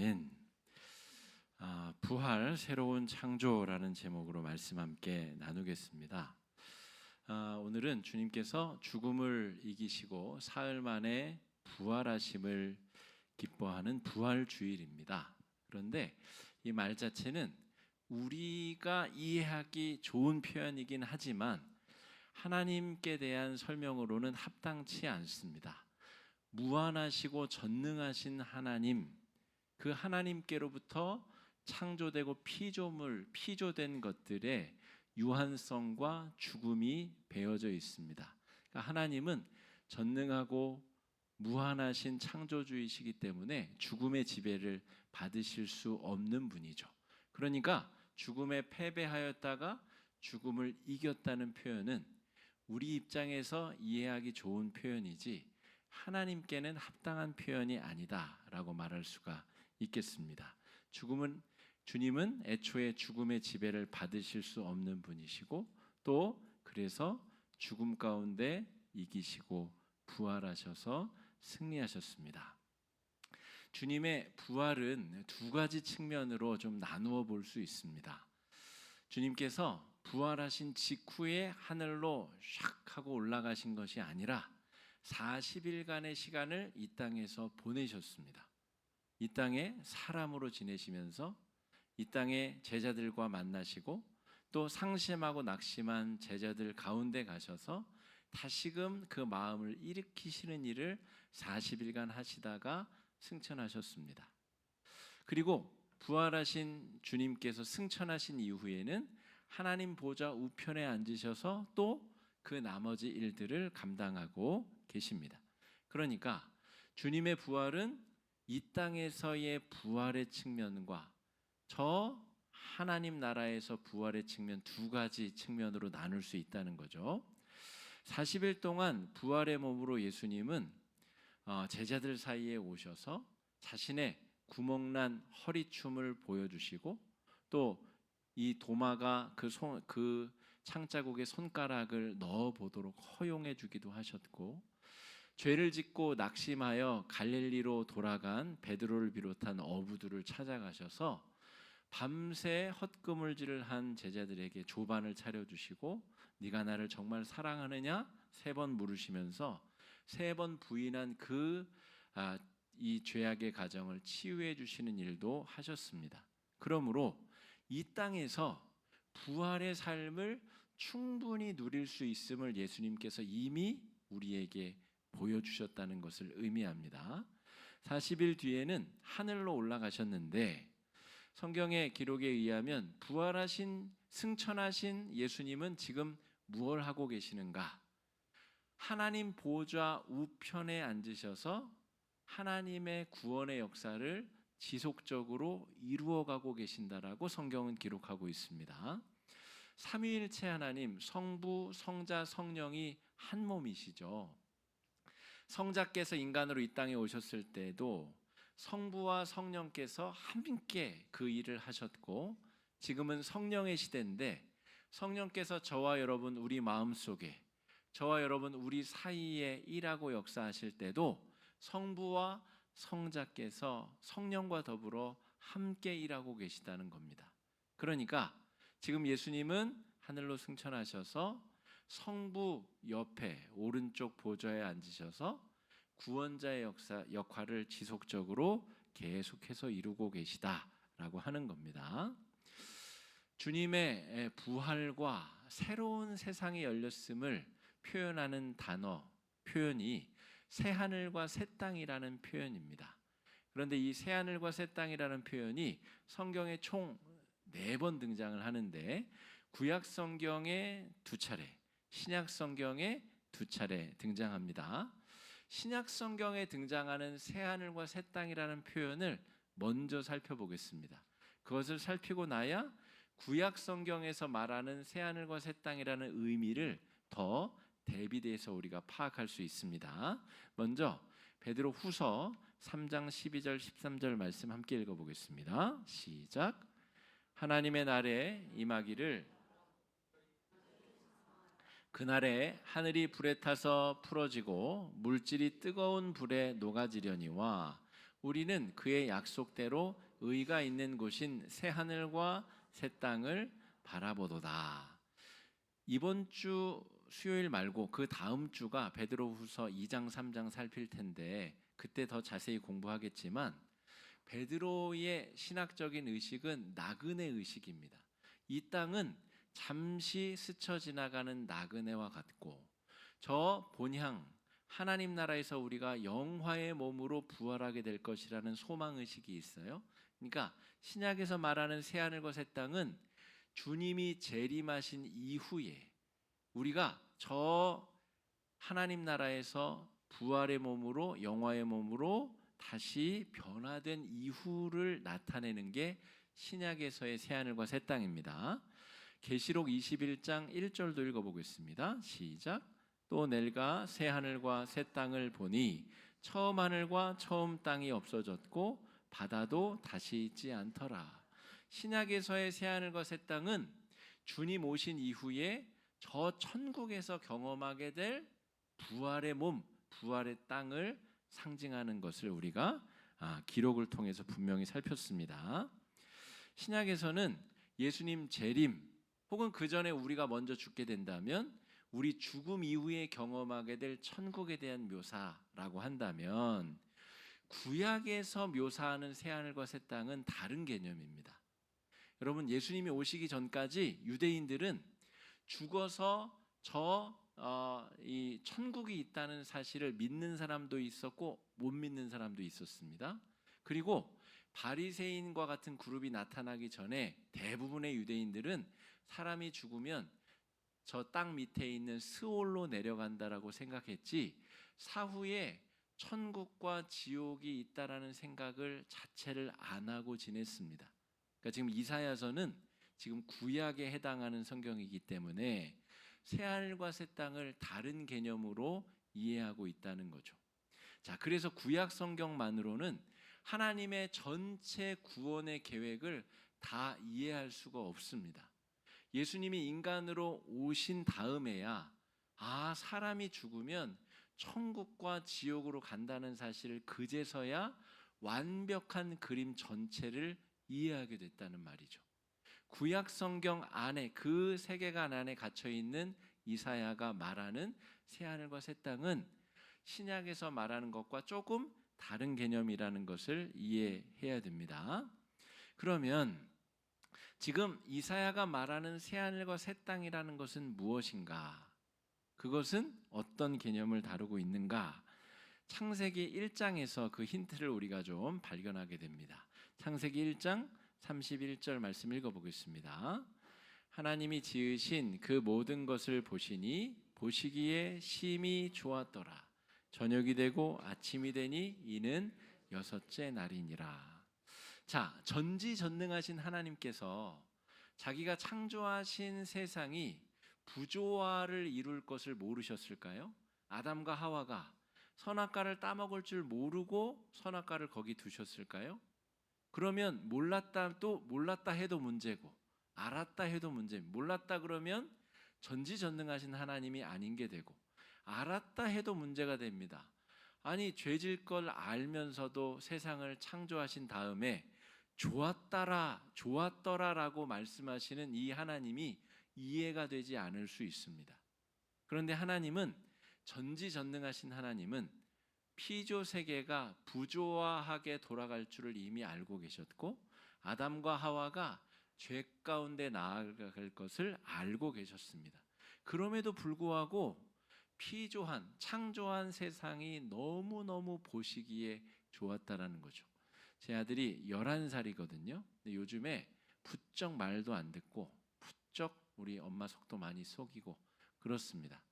아멘. 부활 새로운 창조라는 제목으로 말씀 함께 나누겠습니다. 오늘은 주님께서 죽음을 이기시고 사흘 만에 부활하심을 기뻐하는 부활주일입니다. 그런데 이 말 자체는 우리가 이해하기 좋은 표현이긴 하지만 하나님께 대한 설명으로는 합당치 않습니다. 무한하시고 전능하신 하나님, 그 하나님께로부터 창조되고 피조된 것들의 유한성과 죽음이 배어져 있습니다. 그러니까 하나님은 전능하고 무한하신 창조주이시기 때문에 죽음의 지배를 받으실 수 없는 분이죠. 그러니까 죽음에 패배하였다가 죽음을 이겼다는 표현은 우리 입장에서 이해하기 좋은 표현이지 하나님께는 합당한 표현이 아니다라고 말할 수가 있겠습니다. 주님은 애초에 죽음의 지배를 받으실 수 없는 분이시고 또 그래서 죽음 가운데 이기시고 부활하셔서 승리하셨습니다. 주님의 부활은 두 가지 측면으로 좀 나누어 볼 수 있습니다. 주님께서 부활하신 직후에 하늘로 샥 하고 올라가신 것이 아니라 40일간의 시간을 이 땅에서 보내셨습니다. 이 땅에 사람으로 지내시면서 이 땅에 제자들과 만나시고 또 상심하고 낙심한 제자들 가운데 가셔서 다시금 그 마음을 일으키시는 일을 40일간 하시다가 승천하셨습니다. 그리고 부활하신 주님께서 승천하신 이후에는 하나님 보좌 우편에 앉으셔서 또 그 나머지 일들을 감당하고 계십니다. 그러니까 주님의 부활은 이 땅에서의 부활의 측면과 저 하나님 나라에서 부활의 측면 두 가지 측면으로 나눌 수 있다는 거죠. 40일 동안 부활의 몸으로 예수님은 제자들 사이에 오셔서 자신의 구멍난 허리춤을 보여주시고 또 이 도마가 그 창자국에 손가락을 넣어보도록 허용해 주기도 하셨고, 죄를 짓고 낙심하여 갈릴리로 돌아간 베드로를 비롯한 어부들을 찾아가셔서 밤새 헛구물질을 한 제자들에게 조반을 차려주시고 네가 나를 정말 사랑하느냐 3번 물으시면서 3번 부인한 이 죄악의 가정을 치유해 주시는 일도 하셨습니다. 그러므로 이 땅에서 부활의 삶을 충분히 누릴 수 있음을 예수님께서 이미 우리에게 보여주셨다는 것을 의미합니다. 40일 뒤에는 하늘로 올라가셨는데 성경의 기록에 의하면 승천하신 예수님은 지금 무엇을 하고 계시는가? 하나님 보좌 우편에 앉으셔서 하나님의 구원의 역사를 지속적으로 이루어가고 계신다라고 성경은 기록하고 있습니다. 삼위일체 하나님, 성부, 성자, 성령이 한 몸이시죠. 성자께서 인간으로 이 땅에 오셨을 때도 성부와 성령께서 함께 그 일을 하셨고, 지금은 성령의 시대인데 성령께서 저와 여러분 우리 마음속에, 저와 여러분 우리 사이에 일하고 역사하실 때도 성부와 성자께서 성령과 더불어 함께 일하고 계시다는 겁니다. 그러니까 지금 예수님은 하늘로 승천하셔서 성부 옆에 오른쪽 보좌에 앉으셔서 구원자의 역할을 지속적으로 계속해서 이루고 계시다라고 하는 겁니다. 주님의 부활과 새로운 세상이 열렸음을 표현하는 표현이 새하늘과 새 땅이라는 표현입니다. 그런데 이 새하늘과 새 땅이라는 표현이 성경에 총 4번 등장을 하는데 구약 성경에 2차례, 신약 성경에 2차례 등장합니다. 신약 성경에 등장하는 새하늘과 새 땅이라는 표현을 먼저 살펴보겠습니다. 그것을 살피고 나야 구약 성경에서 말하는 새하늘과 새 땅이라는 의미를 더 대비돼서 우리가 파악할 수 있습니다. 먼저 베드로 후서 3장 12절 13절 말씀 함께 읽어보겠습니다. 시작. 하나님의 날에 임하기를 그날에 하늘이 불에 타서 풀어지고 물질이 뜨거운 불에 녹아지려니와 우리는 그의 약속대로 의가 있는 곳인 새 하늘과 새 땅을 바라보도다. 이번 주 수요일 말고 그 다음 주가 베드로후서 2장 3장 살필 텐데 그때 더 자세히 공부하겠지만, 베드로의 신학적인 의식은 나그네 의식입니다. 이 땅은 잠시 스쳐 지나가는 나그네와 같고, 저 본향 하나님 나라에서 우리가 영화의 몸으로 부활하게 될 것이라는 소망 의식이 있어요. 그러니까 신약에서 말하는 새 하늘과 새 땅은 주님이 재림하신 이후에 우리가 저 하나님 나라에서 부활의 몸으로 영화의 몸으로 다시 변화된 이후를 나타내는 게 신약에서의 새 하늘과 새 땅입니다. 계시록 21장 1절도 읽어보겠습니다. 시작. 또 내가 새 하늘과 새 땅을 보니 처음 하늘과 처음 땅이 없어졌고 바다도 다시 있지 않더라. 신약에서의 새 하늘과 새 땅은 주님 오신 이후에 저 천국에서 경험하게 될 부활의 몸, 부활의 땅을 상징하는 것을 우리가 기록을 통해서 분명히 살폈습니다. 신약에서는 예수님 재림 혹은 그 전에 우리가 먼저 죽게 된다면 우리 죽음 이후에 경험하게 될 천국에 대한 묘사라고 한다면, 구약에서 묘사하는 새 하늘과 새 땅은 다른 개념입니다. 여러분, 예수님이 오시기 전까지 유대인들은 죽어서 이 천국이 있다는 사실을 믿는 사람도 있었고 못 믿는 사람도 있었습니다. 그리고 바리새인과 같은 그룹이 나타나기 전에 대부분의 유대인들은 사람이 죽으면 저 땅 밑에 있는 스올로 내려간다라고 생각했지, 사후에 천국과 지옥이 있다라는 생각을 자체를 안 하고 지냈습니다. 그러니까 지금 이사야서는 지금 구약에 해당하는 성경이기 때문에 새 하늘과 새 땅을 다른 개념으로 이해하고 있다는 거죠. 자, 그래서 구약 성경만으로는 하나님의 전체 구원의 계획을 다 이해할 수가 없습니다. 예수님이 인간으로 오신 다음에야 사람이 죽으면 천국과 지옥으로 간다는 사실을 그제서야 완벽한 그림 전체를 이해하게 됐다는 말이죠. 구약 성경 안에, 그 세계관 안에 갇혀 있는 이사야가 말하는 새 하늘과 새 땅은 신약에서 말하는 것과 조금 다른 개념이라는 것을 이해해야 됩니다. 그러면 지금 이사야가 말하는 새 하늘과 새 땅이라는 것은 무엇인가? 그것은 어떤 개념을 다루고 있는가? 창세기 1장에서 그 힌트를 우리가 좀 발견하게 됩니다. 창세기 1장 31절 말씀 읽어보겠습니다. 하나님이 지으신 그 모든 것을 보시니 보시기에 심히 좋았더라. 저녁이 되고 아침이 되니 이는 여섯째 날이니라. 자, 전지전능하신 하나님께서 자기가 창조하신 세상이 부조화를 이룰 것을 모르셨을까요? 아담과 하와가 선악과를 따먹을 줄 모르고 선악과를 거기 두셨을까요? 그러면 몰랐다 해도 문제고, 알았다 해도 문제. 몰랐다 그러면 전지전능하신 하나님이 아닌 게 되고, 알았다 해도 문제가 됩니다. 아니, 죄질 걸 알면서도 세상을 창조하신 다음에 좋았더라라고 말씀하시는 이 하나님이 이해가 되지 않을 수 있습니다. 그런데 하나님은, 전지전능하신 하나님은 피조 세계가 부조화하게 돌아갈 줄을 이미 알고 계셨고, 아담과 하와가 죄 가운데 나아갈 것을 알고 계셨습니다. 그럼에도 불구하고 창조한 세상이 너무너무 보시기에 좋았다라는 거죠. 제 아들이 11살이거든요. 근데 요즘에 부쩍 말도 안 듣고 부쩍 우리 엄마 속도 많이 속이고 그렇습니다.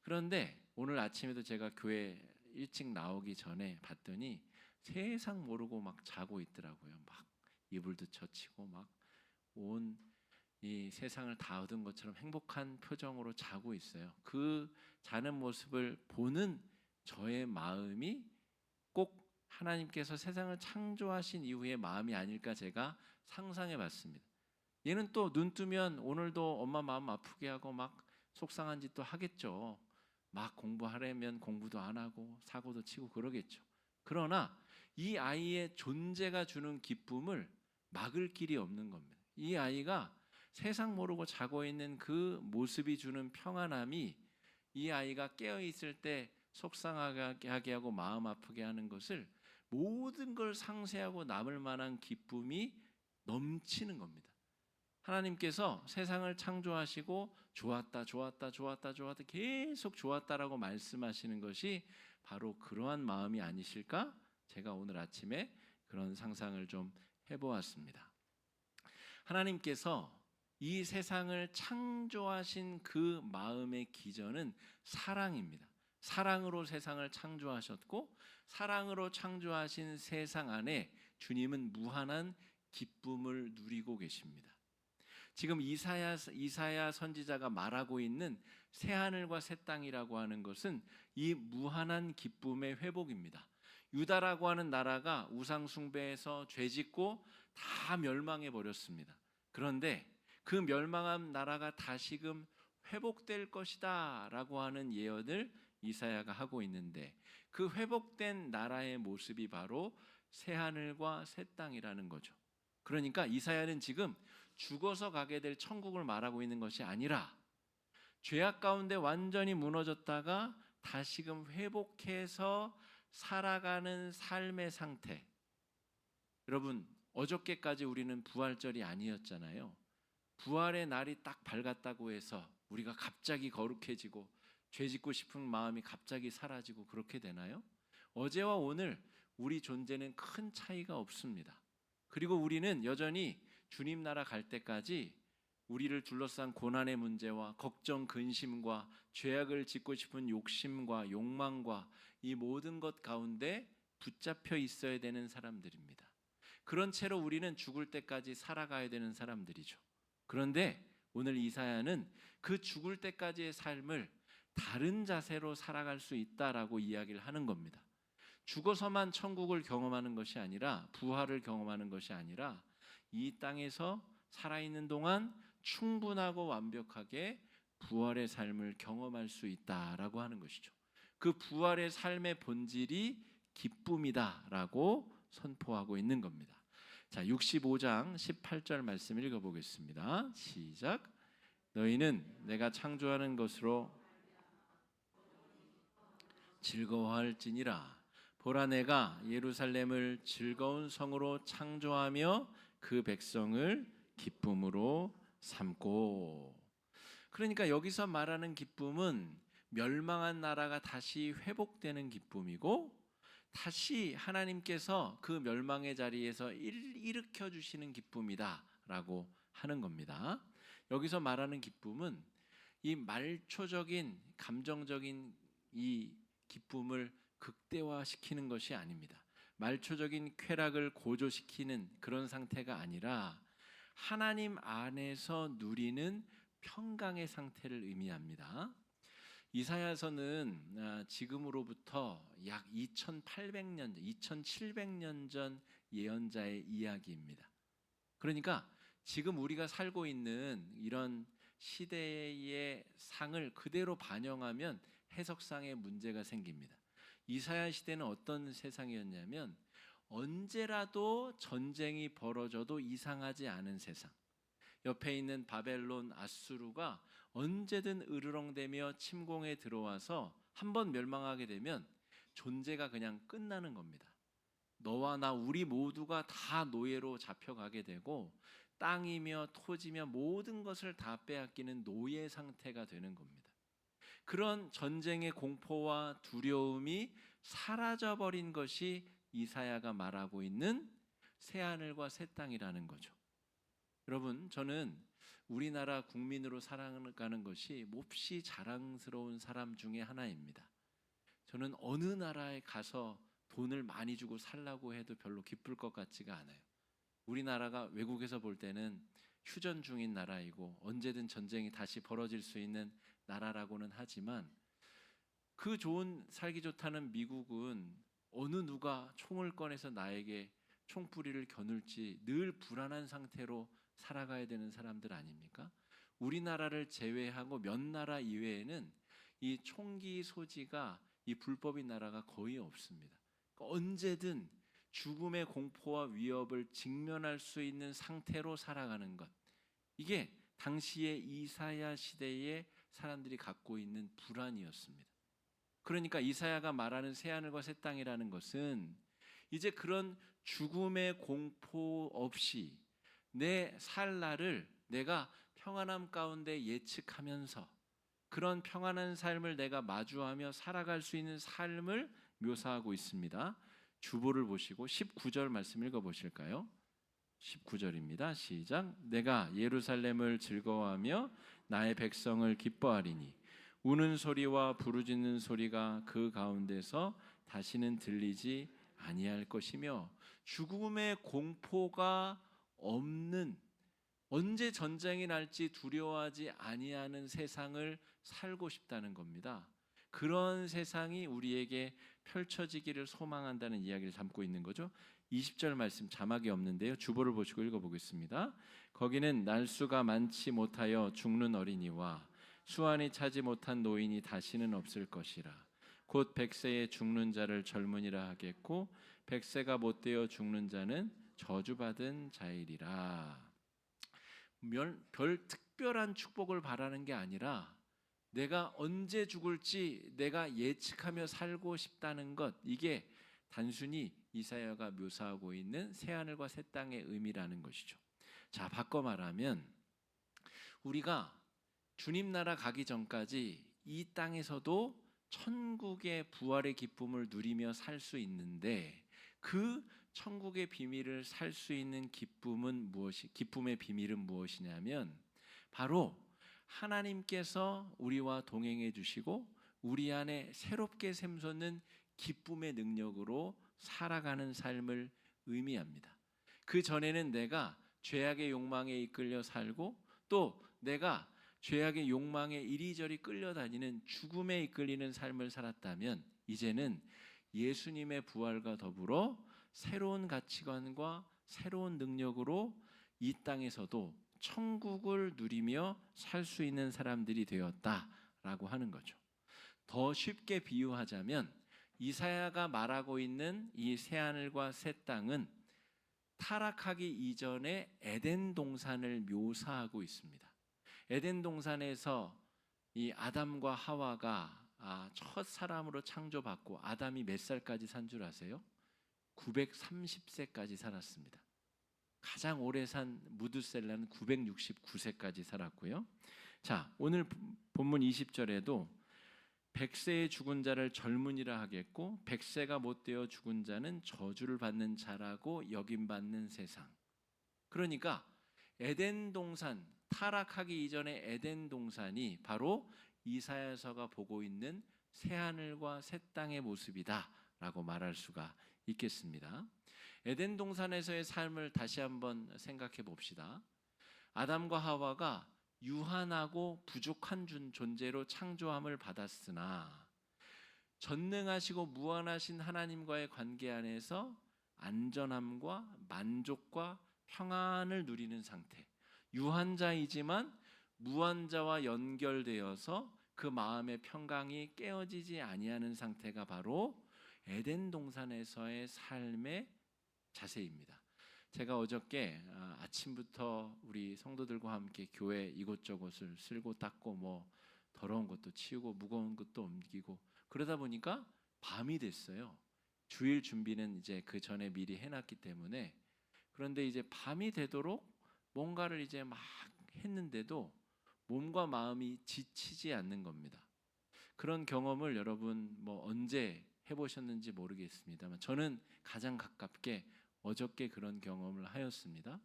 그런데 오늘 아침에도 제가 교회 일찍 나오기 전에 봤더니 세상 모르고 막 자고 있더라고요. 막 이불도 젖히고 막 온 이 세상을 다 얻은 것처럼 행복한 표정으로 자고 있어요. 그 자는 모습을 보는 저의 마음이 꼭 하나님께서 세상을 창조하신 이후의 마음이 아닐까 제가 상상해 봤습니다. 얘는 또 눈 뜨면 오늘도 엄마 마음 아프게 하고 막 속상한 짓도 하겠죠. 막 공부하려면 공부도 안 하고 사고도 치고 그러겠죠. 그러나 이 아이의 존재가 주는 기쁨을 막을 길이 없는 겁니다. 이 아이가 세상 모르고 자고 있는 그 모습이 주는 평안함이 이 아이가 깨어 있을 때 속상하게 하고 마음 아프게 하는 것을 모든 걸 상쇄하고 남을 만한 기쁨이 넘치는 겁니다. 하나님께서 세상을 창조하시고 좋았다 좋았다 좋았다 좋았다 계속 좋았다라고 말씀하시는 것이 바로 그러한 마음이 아니실까? 제가 오늘 아침에 그런 상상을 좀 해보았습니다. 하나님께서 이 세상을 창조하신 그 마음의 기전은 사랑입니다. 사랑으로 세상을 창조하셨고 사랑으로 창조하신 세상 안에 주님은 무한한 기쁨을 누리고 계십니다. 지금 이사야 선지자가 말하고 있는 새 하늘과 새 땅이라고 하는 것은 이 무한한 기쁨의 회복입니다. 유다라고 하는 나라가 우상 숭배에서 죄짓고 다 멸망해 버렸습니다. 그런데 그 멸망한 나라가 다시금 회복될 것이다 라고 하는 예언을 이사야가 하고 있는데 그 회복된 나라의 모습이 바로 새 하늘과 새 땅이라는 거죠. 그러니까 이사야는 지금 죽어서 가게 될 천국을 말하고 있는 것이 아니라 죄악 가운데 완전히 무너졌다가 다시금 회복해서 살아가는 삶의 상태. 여러분, 어저께까지 우리는 부활절이 아니었잖아요. 부활의 날이 딱 밝았다고 해서 우리가 갑자기 거룩해지고 죄 짓고 싶은 마음이 갑자기 사라지고 그렇게 되나요? 어제와 오늘 우리 존재는 큰 차이가 없습니다. 그리고 우리는 여전히 주님 나라 갈 때까지 우리를 둘러싼 고난의 문제와 걱정, 근심과 죄악을 짓고 싶은 욕심과 욕망과 이 모든 것 가운데 붙잡혀 있어야 되는 사람들입니다. 그런 채로 우리는 죽을 때까지 살아가야 되는 사람들이죠. 그런데 오늘 이사야는 그 죽을 때까지의 삶을 다른 자세로 살아갈 수 있다라고 이야기를 하는 겁니다. 죽어서만 천국을 경험하는 것이 아니라 부활을 경험하는 것이 아니라 이 땅에서 살아있는 동안 충분하고 완벽하게 부활의 삶을 경험할 수 있다라고 하는 것이죠. 그 부활의 삶의 본질이 기쁨이다라고 선포하고 있는 겁니다. 자, 65장 18절 말씀 읽어보겠습니다. 시작. 너희는 내가 창조하는 것으로 즐거워할지니라. 보라, 내가 예루살렘을 즐거운 성으로 창조하며 그 백성을 기쁨으로 삼고. 그러니까 여기서 말하는 기쁨은 멸망한 나라가 다시 회복되는 기쁨이고 다시 하나님께서 그 멸망의 자리에서 일으켜 주시는 기쁨이다라고 하는 겁니다. 여기서 말하는 기쁨은 이 말초적인 감정적인 이 기쁨을 극대화시키는 것이 아닙니다. 말초적인 쾌락을 고조시키는 그런 상태가 아니라 하나님 안에서 누리는 평강의 상태를 의미합니다. 이사야서는 지금으로부터 약 2800년, 2700년 전 예언자의 이야기입니다. 그러니까 지금 우리가 살고 있는 이런 시대의 상을 그대로 반영하면 해석상의 문제가 생깁니다. 이사야 시대는 어떤 세상이었냐면 언제라도 전쟁이 벌어져도 이상하지 않은 세상. 옆에 있는 바벨론, 아수르가 언제든 으르렁대며 침공에 들어와서 한번 멸망하게 되면 존재가 그냥 끝나는 겁니다. 너와 나 우리 모두가 다 노예로 잡혀가게 되고 땅이며 토지며 모든 것을 다 빼앗기는 노예 상태가 되는 겁니다. 그런 전쟁의 공포와 두려움이 사라져버린 것이 이사야가 말하고 있는 새하늘과 새 땅이라는 거죠. 여러분, 저는 우리나라 국민으로 살아가는 것이 몹시 자랑스러운 사람 중에 하나입니다. 저는 어느 나라에 가서 돈을 많이 주고 살라고 해도 별로 기쁠 것 같지가 않아요. 우리나라가 외국에서 볼 때는 휴전 중인 나라이고 언제든 전쟁이 다시 벌어질 수 있는 나라라고는 하지만 그 좋은 살기 좋다는 미국은 어느 누가 총을 꺼내서 나에게 총뿌리를 겨눌지 늘 불안한 상태로 살아가야 되는 사람들 아닙니까? 우리나라를 제외하고 몇 나라 이외에는 이 총기 소지가 이 불법인 나라가 거의 없습니다. 그러니까 언제든 죽음의 공포와 위협을 직면할 수 있는 상태로 살아가는 것. 이게 당시의 이사야 시대의 사람들이 갖고 있는 불안이었습니다. 그러니까 이사야가 말하는 새하늘과 새 땅이라는 것은 이제 그런 죽음의 공포 없이 내 살 날을 내가 평안함 가운데 예측하면서 그런 평안한 삶을 내가 마주하며 살아갈 수 있는 삶을 묘사하고 있습니다. 주보를 보시고 19절 말씀 읽어보실까요? 19절입니다. 시작. 내가 예루살렘을 즐거워하며 나의 백성을 기뻐하리니 우는 소리와 부르짖는 소리가 그 가운데서 다시는 들리지 아니할 것이며 죽음의 공포가 없는 언제 전쟁이 날지 두려워하지 아니하는 세상을 살고 싶다는 겁니다. 그런 세상이 우리에게 펼쳐지기를 소망한다는 이야기를 담고 있는 거죠. 20절 말씀 자막이 없는데요. 주보를 보시고 읽어보겠습니다. 거기는 날수가 많지 못하여 죽는 어린이와 수완이 차지 못한 노인이 다시는 없을 것이라. 곧 100세에 죽는 자를 젊은이라 하겠고 100세가 못되어 죽는 자는 저주받은 자이리라. 별 특별한 축복을 바라는 게 아니라 내가 언제 죽을지 내가 예측하며 살고 싶다는 것, 이게 단순히 이사야가 묘사하고 있는 새하늘과 새 땅의 의미라는 것이죠. 자, 바꿔 말하면 우리가 주님 나라 가기 전까지 이 땅에서도 천국의 부활의 기쁨을 누리며 살 수 있는데 그 천국의 비밀을 살 수 있는 기쁨의 비밀은 무엇이냐면 바로 하나님께서 우리와 동행해 주시고 우리 안에 새롭게 샘솟는 기쁨의 능력으로 살아가는 삶을 의미합니다. 그 전에는 내가 죄악의 욕망에 이끌려 살고 또 내가 죄악의 욕망에 이리저리 끌려다니는 죽음에 이끌리는 삶을 살았다면 이제는 예수님의 부활과 더불어 새로운 가치관과 새로운 능력으로 이 땅에서도 천국을 누리며 살 수 있는 사람들이 되었다라고 하는 거죠. 더 쉽게 비유하자면 이사야가 말하고 있는 이 새하늘과 새 땅은 타락하기 이전의 에덴 동산을 묘사하고 있습니다. 에덴 동산에서 이 아담과 하와가 첫 사람으로 창조받고 아담이 몇 살까지 산 줄 아세요? 930세까지 살았습니다. 가장 오래 산 무드셀라는 969세까지 살았고요. 자, 오늘 본문 20절에도 100세의 죽은 자를 젊은이라 하겠고 100세가 못되어 죽은 자는 저주를 받는 자라고 여김받는 세상. 그러니까 에덴 동산, 타락하기 이전의 에덴 동산이 바로 이사야서가 보고 있는 새하늘과 새 땅의 모습이다라고 말할 수가 있겠습니다. 에덴 동산에서의 삶을 다시 한번 생각해 봅시다. 아담과 하와가 유한하고 부족한 존재로 창조함을 받았으나 전능하시고 무한하신 하나님과의 관계 안에서 안전함과 만족과 평안을 누리는 상태, 유한자이지만 무한자와 연결되어서 그 마음의 평강이 깨어지지 아니하는 상태가 바로 에덴 동산에서의 삶의 자세입니다. 제가 어저께 아침부터 우리 성도들과 함께 교회 이곳저곳을 쓸고 닦고 뭐 더러운 것도 치우고 무거운 것도 옮기고 그러다 보니까 밤이 됐어요. 주일 준비는 이제 그 전에 미리 해놨기 때문에. 그런데 이제 밤이 되도록 뭔가를 이제 막 했는데도 몸과 마음이 지치지 않는 겁니다. 그런 경험을 여러분 뭐 언제 해보셨는지 모르겠습니다만 저는 가장 가깝게 어저께 그런 경험을 하였습니다.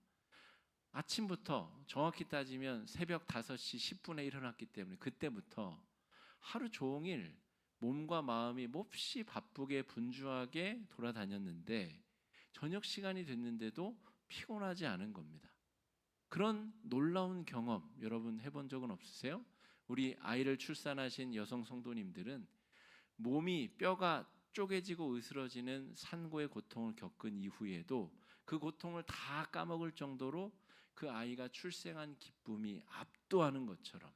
아침부터 정확히 따지면 새벽 5시 10분에 일어났기 때문에 그때부터 하루 종일 몸과 마음이 몹시 바쁘게 분주하게 돌아다녔는데 저녁 시간이 됐는데도 피곤하지 않은 겁니다. 그런 놀라운 경험 여러분 해본 적은 없으세요? 우리 아이를 출산하신 여성 성도님들은 몸이 뼈가 쪼개지고 으스러지는 산고의 고통을 겪은 이후에도 그 고통을 다 까먹을 정도로 그 아이가 출생한 기쁨이 압도하는 것처럼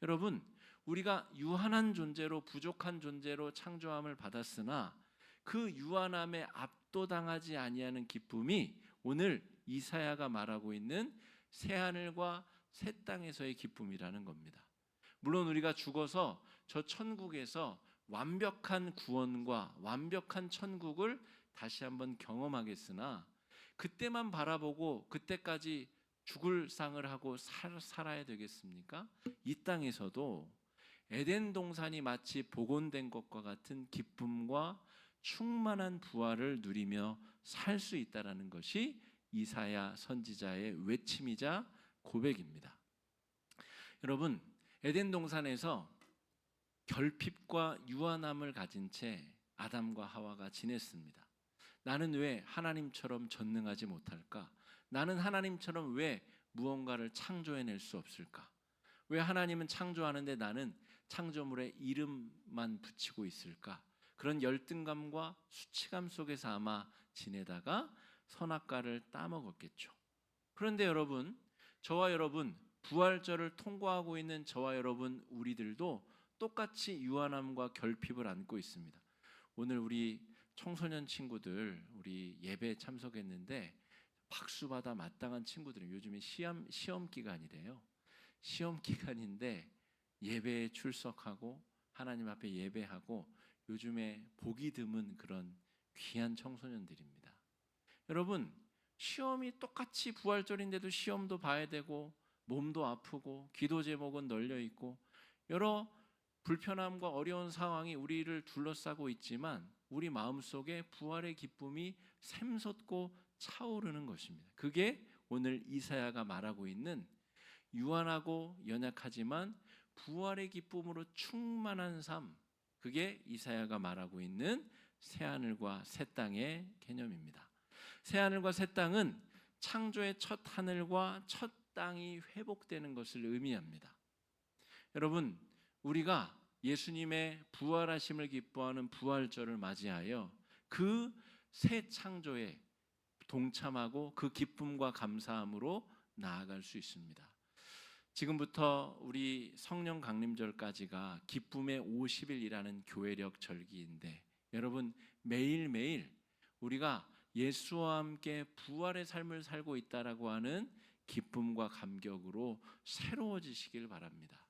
여러분 우리가 유한한 존재로 부족한 존재로 창조함을 받았으나 그 유한함에 압도당하지 아니하는 기쁨이 오늘 이사야가 말하고 있는 새하늘과 새 땅에서의 기쁨이라는 겁니다. 물론 우리가 죽어서 저 천국에서 완벽한 구원과 완벽한 천국을 다시 한번 경험하겠으나 그때만 바라보고 그때까지 죽을 상을 하고 살아야 되겠습니까? 이 땅에서도 에덴 동산이 마치 복원된 것과 같은 기쁨과 충만한 부활을 누리며 살 수 있다는 것이 이사야 선지자의 외침이자 고백입니다. 여러분, 에덴 동산에서 결핍과 유한함을 가진 채 아담과 하와가 지냈습니다. 나는 왜 하나님처럼 전능하지 못할까? 나는 하나님처럼 왜 무언가를 창조해낼 수 없을까? 왜 하나님은 창조하는데 나는 창조물의 이름만 붙이고 있을까? 그런 열등감과 수치감 속에서 아마 지내다가 선악과를 따먹었겠죠. 그런데 여러분, 저와 여러분, 부활절을 통과하고 있는 저와 여러분 우리들도 똑같이 유한함과 결핍을 안고 있습니다. 오늘 우리 청소년 친구들 우리 예배에 참석했는데 박수받아 마땅한 친구들은 요즘에 시험 기간이래요. 시험 기간인데 예배에 출석하고 하나님 앞에 예배하고 요즘에 보기 드문 그런 귀한 청소년들입니다. 여러분, 시험이 똑같이 부활절인데도 시험도 봐야 되고 몸도 아프고 기도 제목은 널려 있고 여러 불편함과 어려운 상황이 우리를 둘러싸고 있지만 우리 마음속에 부활의 기쁨이 샘솟고 차오르는 것입니다. 그게 오늘 이사야가 말하고 있는 유한하고 연약하지만 부활의 기쁨으로 충만한 삶, 그게 이사야가 말하고 있는 새하늘과 새 땅의 개념입니다. 새하늘과 새 땅은 창조의 첫 하늘과 첫 땅이 회복되는 것을 의미합니다. 여러분, 우리가 예수님의 부활하심을 기뻐하는 부활절을 맞이하여 그 새 창조에 동참하고 그 기쁨과 감사함으로 나아갈 수 있습니다. 지금부터 우리 성령 강림절까지가 기쁨의 50일이라는 교회력 절기인데 여러분, 매일매일 우리가 예수와 함께 부활의 삶을 살고 있다라고 하는 기쁨과 감격으로 새로워지시길 바랍니다.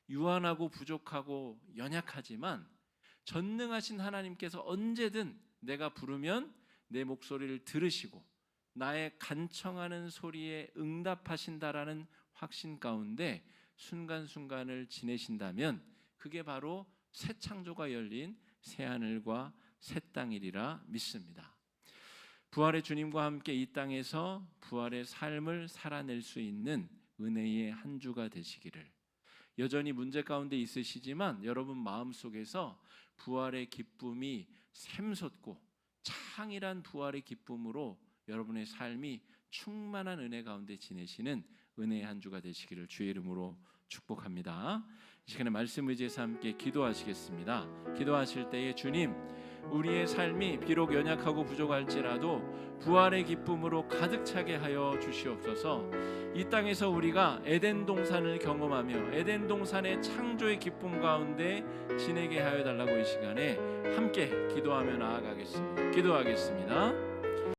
유한하고 부족하고 연약하지만 전능하신 하나님께서 언제든 내가 부르면 내 목소리를 들으시고 나의 간청하는 소리에 응답하신다라는 확신 가운데 순간순간을 지내신다면 그게 바로 새 창조가 열린 새 하늘과 새 땅이리라 믿습니다. 부활의 주님과 함께 이 땅에서 부활의 삶을 살아낼 수 있는 은혜의 한 주가 되시기를. 여전히 문제 가운데 있으시지만 여러분 마음속에서 부활의 기쁨이 샘솟고 창일한 부활의 기쁨으로 여러분의 삶이 충만한 은혜 가운데 지내시는 은혜의 한 주가 되시기를 주의 이름으로 축복합니다. 이 시간에 말씀 의지해서 함께 기도하시겠습니다. 기도하실 때에 주님, 우리의 삶이 비록 연약하고 부족할지라도 부활의 기쁨으로 가득 차게 하여 주시옵소서. 이 땅에서 우리가 에덴 동산을 경험하며 에덴 동산의 창조의 기쁨 가운데 지내게 하여 달라고 이 시간에 함께 기도하며 나아가겠습니다. 기도하겠습니다.